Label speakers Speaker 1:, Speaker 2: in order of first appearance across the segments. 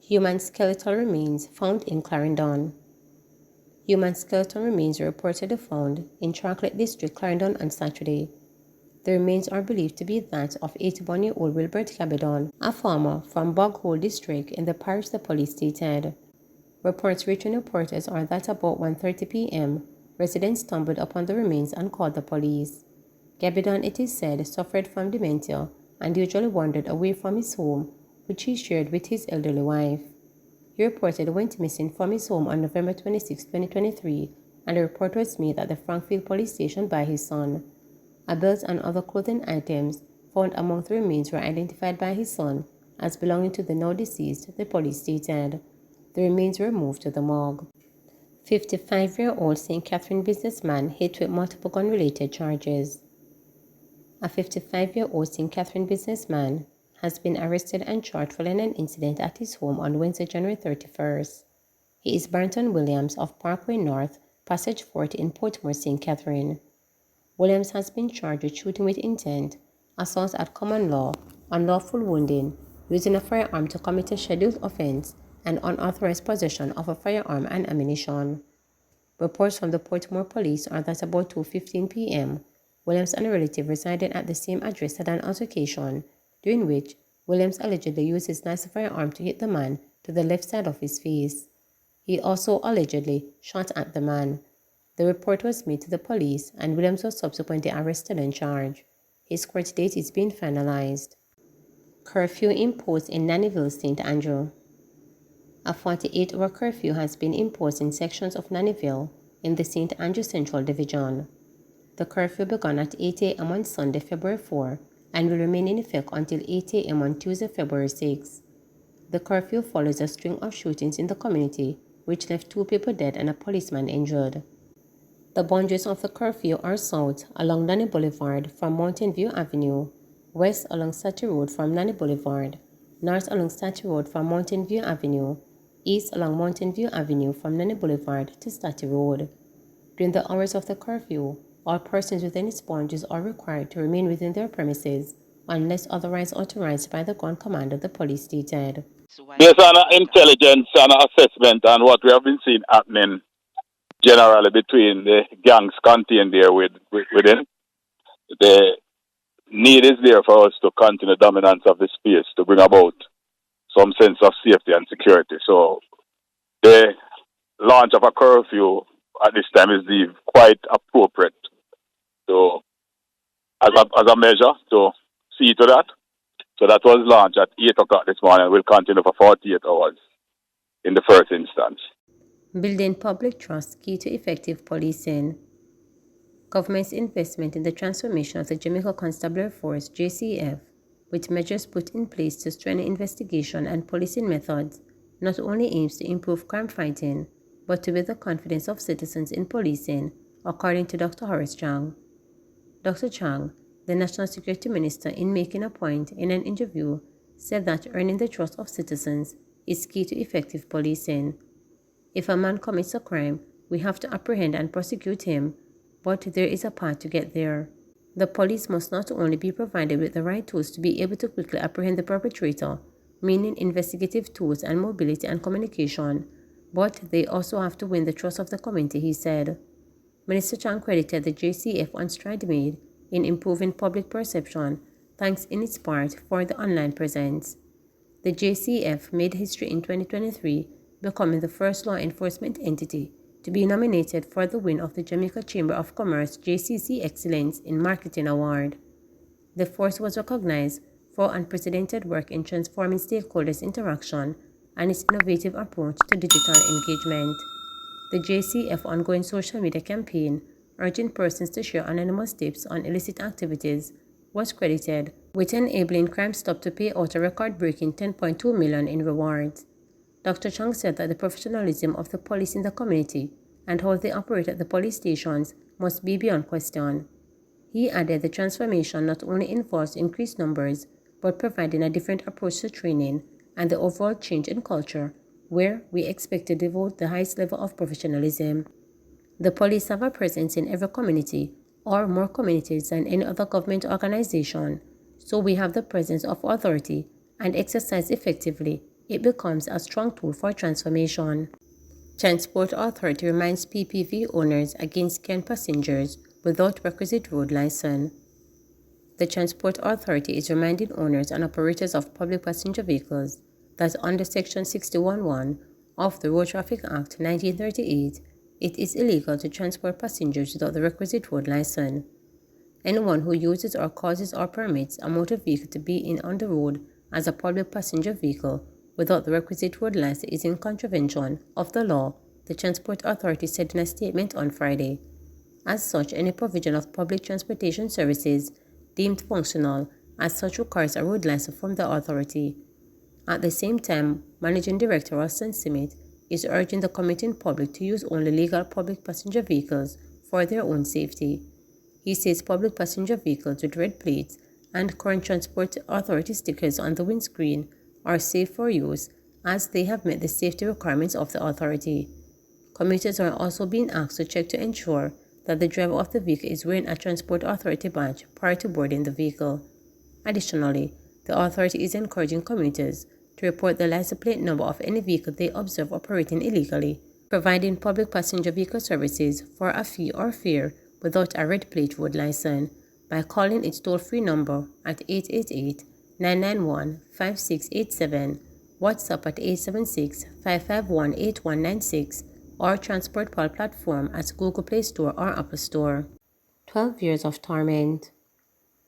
Speaker 1: Human skeletal remains found in Claren Dawn. Human skeletal remains were reportedly found in Chocolate District, Claren Dawn on Saturday. The remains are believed to be that of 81-year-old Wilbert Dawn, a farmer from Bog Hole District in the parish, the police stated. Reports reaching reporters are that about 1:30 p.m., residents stumbled upon the remains and called the police. Dawn, it is said, suffered from dementia and usually wandered away from his home, which he shared with his elderly wife. He reportedly went missing from his home on November 26, 2023, and a report was made at the Frankfield police station by his son. A belt and other clothing items found among the remains were identified by his son as belonging to the now deceased, the police stated. The remains were moved to the morgue. 55-year-old St. Catherine businessman hit with multiple gun-related charges. A 55-year-old St. Catherine businessman has been arrested and charged following an incident at his home on Wednesday, January 31st. He is Barrington Williams of Parkway North, Passage 40 in Portmore, St. Catherine. Williams has been charged with shooting with intent, assault at common law, unlawful wounding, using a firearm to commit a scheduled offense, and unauthorized possession of a firearm and ammunition. Reports from the Portmore police are that about 2:15 p.m., Williams and a relative resided at the same address had an altercation, during which Williams allegedly used his nice firearm to hit the man to the left side of his face. He also allegedly shot at the man. The report was made to the police and Williams was subsequently arrested and charged. His court date is being finalized. Curfew imposed in Nville, St. Andrew. A 48-hour curfew has been imposed in sections of Nville in the St. Andrew Central Division. The curfew began at 8 a.m. on Sunday, February 4, and will remain in effect until 8 a.m. on Tuesday, February 6. The curfew follows a string of shootings in the community, which left 2 people dead and a policeman injured. The boundaries of the curfew are south along Nanny Boulevard from Mountain View Avenue, west along Statue Road from Nanny Boulevard, north along Statue Road from Mountain View Avenue, east along Mountain View Avenue from Nanny Boulevard to Statue Road. During the hours of the curfew, all persons within its boundaries are required to remain within their premises unless otherwise authorized by the Grand Commander, the police stated.
Speaker 2: Based on intelligence and assessment and what we have been seeing happening generally between the gangs contained there within, the need is there for us to continue the dominance of the space to bring about some sense of safety and security. So the launch of a curfew at this time is quite appropriate. So as a measure to see to that. So that was launched at 8 o'clock this morning and will continue for 48 hours in the first instance.
Speaker 1: Building public trust key to effective policing. Government's investment in the transformation of the Jamaica Constabulary Force, JCF, with measures put in place to strengthen investigation and policing methods, not only aims to improve crime fighting, but to build the confidence of citizens in policing, according to Dr. Horace Chang. Dr. Chang, the National Security Minister, in making a point in an interview, said that earning the trust of citizens is key to effective policing. If a man commits a crime, we have to apprehend and prosecute him, but there is a path to get there. The police must not only be provided with the right tools to be able to quickly apprehend the perpetrator, meaning investigative tools and mobility and communication, but they also have to win the trust of the community, he said. Minister Chang credited the JCF on stride made in improving public perception, thanks in its part for the online presence. The JCF made history in 2023, becoming the first law enforcement entity to be nominated for the win of the Jamaica Chamber of Commerce JCC Excellence in Marketing Award. The force was recognized for unprecedented work in transforming stakeholders' interaction and its innovative approach to digital engagement. The JCF ongoing social media campaign, urging persons to share anonymous tips on illicit activities, was credited with enabling Crime Stop to pay out a record-breaking $10.2 million in rewards. Dr. Chang said that the professionalism of the police in the community and how they operate at the police stations must be beyond question. He added the transformation not only involves increased numbers, but providing a different approach to training and the overall change in culture where we expect to devote the highest level of professionalism. The police have a presence in every community, or more communities than any other government organization, so we have the presence of authority, and exercised effectively, it becomes a strong tool for transformation. Transport Authority reminds PPV owners against scamming passengers without requisite road license. The Transport Authority is reminding owners and operators of public passenger vehicles that under Section 61(1) of the Road Traffic Act 1938, it is illegal to transport passengers without the requisite road license. Anyone who uses or causes or permits a motor vehicle to be on the road as a public passenger vehicle without the requisite road license is in contravention of the law, the Transport Authority said in a statement on Friday. As such, any provision of public transportation services deemed functional as such requires a road license from the authority. At the same time, Managing Director Austin Simmet is urging the commuting public to use only legal public passenger vehicles for their own safety. He says public passenger vehicles with red plates and current Transport Authority stickers on the windscreen are safe for use as they have met the safety requirements of the authority. Commuters are also being asked to check to ensure that the driver of the vehicle is wearing a Transport Authority badge prior to boarding the vehicle. Additionally, the authority is encouraging commuters to report the license plate number of any vehicle they observe operating illegally, providing public passenger vehicle services for a fee or fare without a red plate road license by calling its toll-free number at 888-991-5687, WhatsApp at 876-551-8196, or TransportPal platform at Google Play Store or Apple Store. 12 years of torment.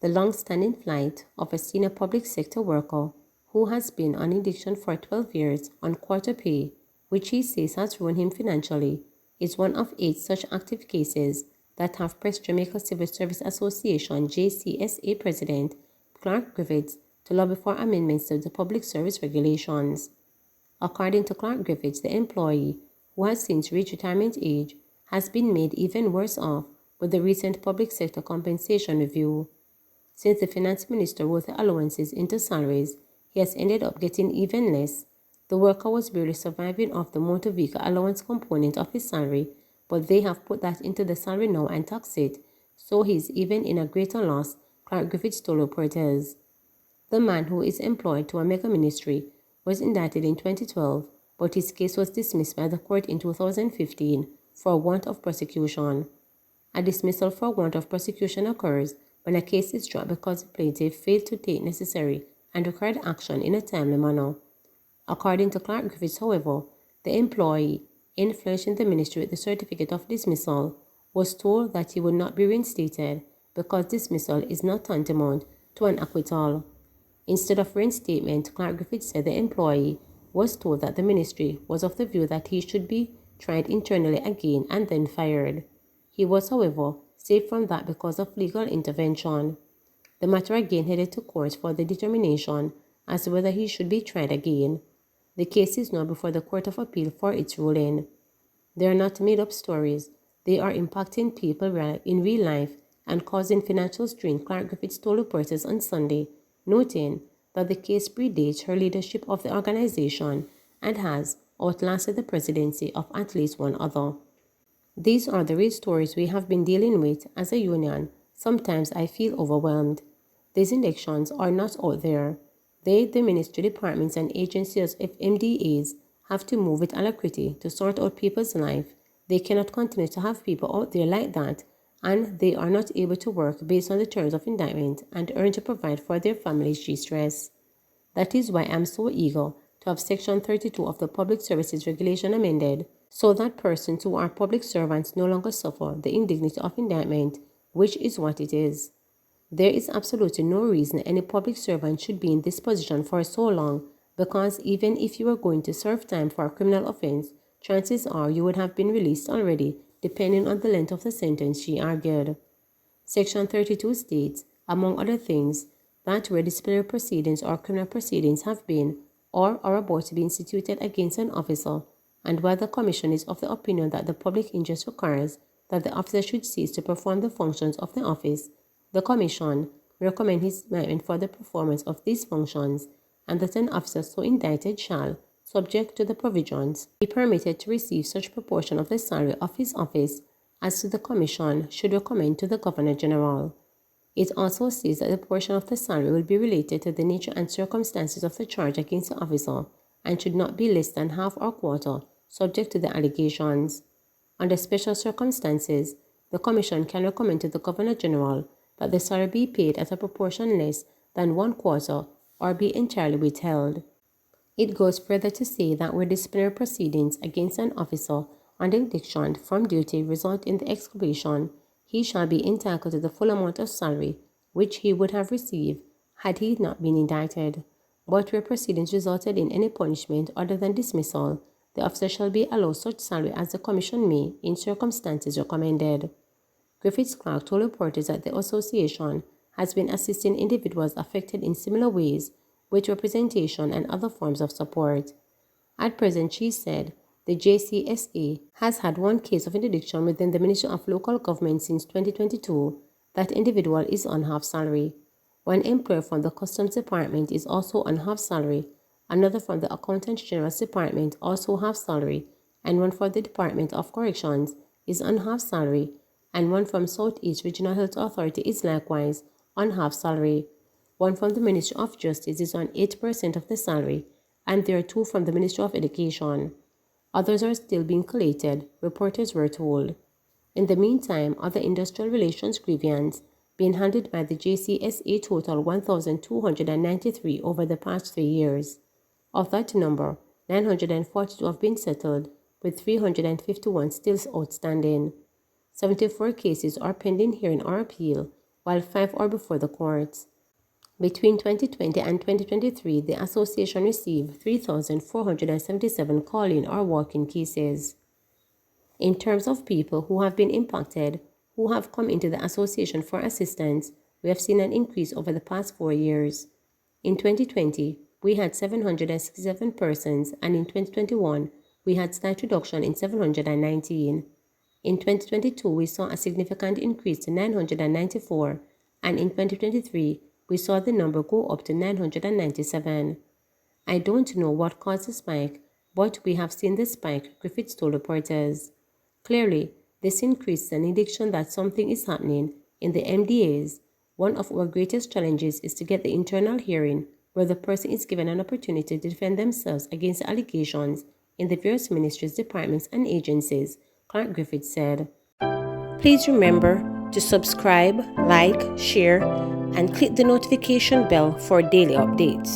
Speaker 1: The long-standing plight of a senior public sector worker who has been on eviction for 12 years on quarter pay, which he says has ruined him financially, is one of 8 such active cases that have pressed Jamaica Civil Service Association JCSA President Clark Griffiths to lobby for amendments to the public service regulations. According to Clark Griffiths, the employee, who has since reached retirement age, has been made even worse off with the recent public sector compensation review. Since the finance minister wrote the allowances into salaries, he has ended up getting even less. The worker was barely surviving off the motor vehicle allowance component of his salary, but they have put that into the salary now and taxed it, so he's even in a greater loss, Clark Griffiths told reporters. The man, who is employed to a mega ministry, was indicted in 2012, but his case was dismissed by the court in 2015 for want of prosecution. A dismissal for want of prosecution occurs when a case is dropped because the plaintiff failed to take necessary and required action in a timely manner. According to Clark Griffiths, however, the employee, in furnishing the ministry with the certificate of dismissal, was told that he would not be reinstated because dismissal is not tantamount to an acquittal. Instead of reinstatement, Clark Griffiths said the employee was told that the ministry was of the view that he should be tried internally again and then fired. He was, however, saved from that because of legal intervention. The matter again headed to court for the determination as to whether he should be tried again. The case is now before the Court of Appeal for its ruling. They are not made-up stories. They are impacting people in real life and causing financial strain, Clark Griffiths told reporters on Sunday, noting that the case predates her leadership of the organization and has outlasted the presidency of at least one other. These are the real stories we have been dealing with as a union. Sometimes I feel overwhelmed. These elections are not out there. They, the ministry departments and agencies of MDAs, have to move with alacrity to sort out people's life. They cannot continue to have people out there like that, and they are not able to work based on the terms of indictment and earn to provide for their families' stress. That is why I am so eager to have Section 32 of the Public Services Regulation amended, so that persons who are public servants no longer suffer the indignity of indictment, which is what it is. There is absolutely no reason any public servant should be in this position for so long, because even if you were going to serve time for a criminal offense, chances are you would have been released already, depending on the length of the sentence, she argued. Section 32 states, among other things, that where disciplinary proceedings or criminal proceedings have been or are about to be instituted against an officer, and where the Commission is of the opinion that the public interest requires that the officer should cease to perform the functions of the office, the Commission recommends his indictment for the performance of these functions, and that an officer so indicted shall, subject to the provisions, be permitted to receive such proportion of the salary of his office as the Commission should recommend to the Governor General. It also says that the portion of the salary will be related to the nature and circumstances of the charge against the officer and should not be less than half or quarter, subject to the allegations. Under special circumstances, the Commission can recommend to the Governor General that the salary be paid at a proportion less than 1/4 or be entirely withheld. It goes further to say that where disciplinary proceedings against an officer on interdiction from duty result in the exclusion, he shall be entitled to the full amount of salary which he would have received had he not been indicted. But where proceedings resulted in any punishment other than dismissal, the officer shall be allowed such salary as the Commission may, in circumstances recommended. Griffiths Clark told reporters that the association has been assisting individuals affected in similar ways with representation and other forms of support. At present, she said, the JCSA has had one case of interdiction within the Ministry of Local Government since 2022. That individual is on half salary. One employee from the Customs Department is also on half salary, another from the Accountant General's Department also half salary, and one for the Department of Corrections is on half salary, and one from Southeast Regional Health Authority is likewise on half salary. One from the Ministry of Justice is on 8% of the salary, and there are 2 from the Ministry of Education. Others are still being collated, reporters were told. In the meantime, other industrial relations grievance being handled by the JCSA total 1,293 over the past 3 years. Of that number, 942 have been settled, with 351 still outstanding. 74 cases are pending hearing or appeal, while 5 are before the courts. Between 2020 and 2023, the association received 3,477 call-in or walk-in cases. In terms of people who have been impacted, who have come into the association for assistance, we have seen an increase over the past 4 years. In 2020, we had 767 persons, and in 2021, we had slight reduction in 719. In 2022, we saw a significant increase to 994, and in 2023, we saw the number go up to 997. I don't know what caused the spike, but we have seen the spike, Griffiths told reporters. Clearly, this increase is an indication that something is happening in the MDAs. One of our greatest challenges is to get the internal hearing where the person is given an opportunity to defend themselves against the allegations in the various ministries, departments, and agencies, Clark Griffiths said. Please remember to subscribe, like, share, and click the notification bell for daily updates.